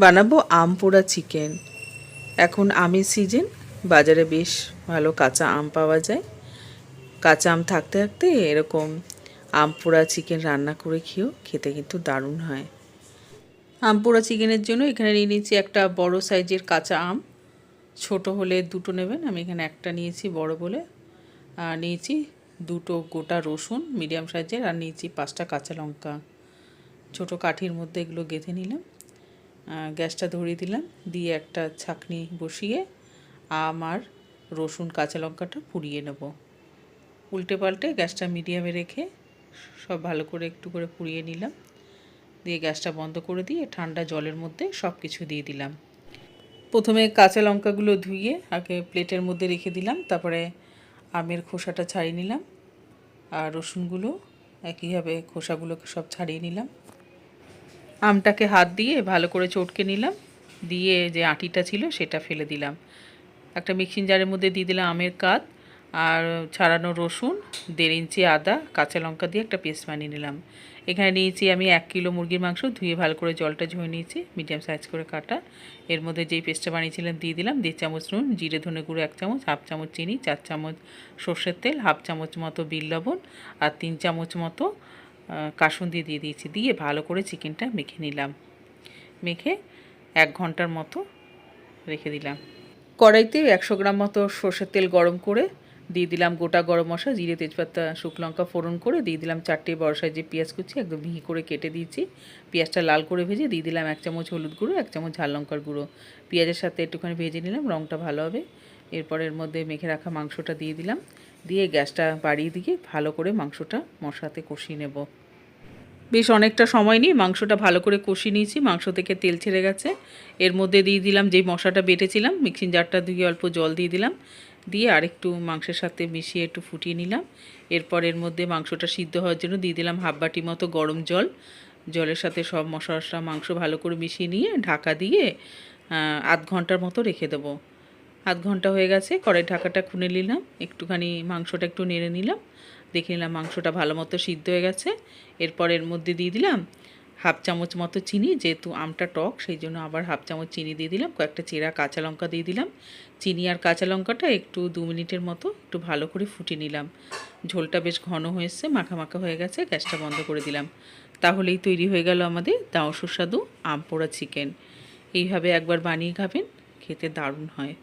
বানাবো আম পোড়া চিকেন। এখন আমের সিজন, বাজারে বেশ ভালো কাঁচা আম পাওয়া যায়। কাঁচা আম থাকতে থাকতে এরকম আম পোড়া চিকেন রান্না করে খেতে কিন্তু দারুণ হয়। আম পোড়া চিকেনের জন্য এখানে নিয়ে নিয়েছি একটা বড় সাইজের কাঁচা আম। ছোট হলে দুটো নেবেন, আমি এখানে একটা নিয়েছি বড় বলে। আর নিয়েছি দুটো গোটা রসুন মিডিয়াম সাইজের, আর নিয়েছি 5টা কাঁচা লঙ্কা। ছোট কাঠির মধ্যে এগুলো গেঁথে নিলাম। গ্যাসটা ধরিয়ে দিলাম, দিয়ে একটা ছাঁকনি বসিয়ে আম আর রসুন কাঁচা লঙ্কাটা পুড়িয়ে নেব। উল্টে পাল্টে গ্যাসটা মিডিয়ামে রেখে সব ভালো করে একটু করে পুড়িয়ে নিলাম। দিয়ে গ্যাসটা বন্ধ করে দিয়ে ঠান্ডা জলের মধ্যে সব কিছু দিয়ে দিলাম। প্রথমে কাঁচা লঙ্কাগুলো ধুয়ে আগে প্লেটের মধ্যে রেখে দিলাম, তারপরে আমের খোসাটা ছাড়িয়ে নিলাম, আর রসুনগুলো একইভাবে খোসাগুলোকে সব ছাড়িয়ে নিলাম। আমটাকে হাত দিয়ে ভালো করে চটকে নিলাম, দিয়ে যে আঁটিটা ছিল সেটা ফেলে দিলাম। একটা মিক্সিং জারের মধ্যে দিয়ে দিলাম আমের কাত আর ছাড়ানো রসুন, 1.5 ইঞ্চি আদা, কাঁচা লঙ্কা দিয়ে একটা পেস্ট বানিয়ে নিলাম। এখানে নিয়েছি আমি 1 কিলো মুরগির মাংস, ধুয়ে ভালো করে জলটা ঝরিয়ে নিয়েছি, মিডিয়াম সাইজ করে কাটা। এর মধ্যে যেই পেস্টটা বানিয়েছিলাম দিয়ে দিলাম, 1.5 চামচ নুন, জিরে ধনে গুঁড়ো 1 চামচ, 1/2 চামচ চিনি, 4 চামচ সর্ষের তেল, 1/2 চামচ মতো বিট লবণ আর 3 চামচ মতো কাসুন্দি দিয়ে দিয়েছি। দিয়ে ভালো করে চিকেনটা মেখে নিলাম। মেখে 1 ঘন্টার মতো রেখে দিলাম। কড়াইতে 100 গ্রাম মতো সর্ষের তেল গরম করে দিয়ে দিলাম গোটা গরম মশলা, জিরে, তেজপাতা, শুকনো লঙ্কা ফোড়ন করে দিয়ে দিলাম 4টে বড় সাইজের পেঁয়াজ কুচি, একদম মিহি করে কেটে দিয়েছি। পেঁয়াজটা লাল করে ভেজে দিয়ে দিলাম 1 চামচ হলুদ গুঁড়ো, 1 চামচ ঝাল লঙ্কার গুঁড়ো। পেঁয়াজের সাথে একটুখানি ভেজে নিলাম, রঙটা ভালো হবে। এরপর এর মধ্যে মেখে রাখা মাংসটা দিয়ে দিলাম, দিয়ে গ্যাসটা বাড়িয়ে দিয়ে ভালো করে মাংসটা মশলাতে কষিয়ে নেব। বেশ অনেকটা সময় নিয়ে মাংসটা ভালো করে কষিয়ে নিয়েছি, মাংস থেকে তেল ছেড়ে গেছে। এর মধ্যে দিয়ে দিলাম যেই মশলাটা বেটেছিলাম, মিক্সিং জারটা ধুয়ে অল্প জল দিয়ে দিলাম, দিয়ে আরেকটু মাংসের সাথে মিশিয়ে একটু ফুটিয়ে নিলাম। এরপর এর মধ্যে মাংসটা সিদ্ধ হওয়ার জন্য দিয়ে দিলাম 1/2 বাটি মতো গরম জল। জলের সাথে সব মশলা মাংস ভালো করে মিশিয়ে নিয়ে ঢাকা দিয়ে 1/2 ঘন্টার মতো রেখে দেবো। 1/2 ঘন্টা হয়ে গেছে, কড়াই ঢাকাটা খুলে নিলাম, একটুখানি মাংসটা একটু নেড়ে নিলাম, দেখে নিলাম মাংসটা ভালো মতো সিদ্ধ হয়ে গেছে। এরপর এর মধ্যে দিয়ে দিলাম 1/2 চামচ মতো চিনি, যেহেতু আমটা টক সেই জন্য আবার 1/2 চামচ চিনি দিয়ে দিলাম, কয়েকটা চেরা কাঁচা লঙ্কা দিয়ে দিলাম। চিনি আর কাঁচা লঙ্কাটা একটু 2 মিনিটের মতো একটু ভালো করে ফুটিয়ে নিলাম। ঝোলটা বেশ ঘন হয়েছে, মাখা মাখা হয়ে গেছে, গ্যাসটা বন্ধ করে দিলাম। তাহলেই তৈরি হয়ে গেল আমাদের দাও সুস্বাদু আম পোড়া চিকেন। এইভাবে একবার বানিয়ে খাবেন, খেতে দারুণ হয়।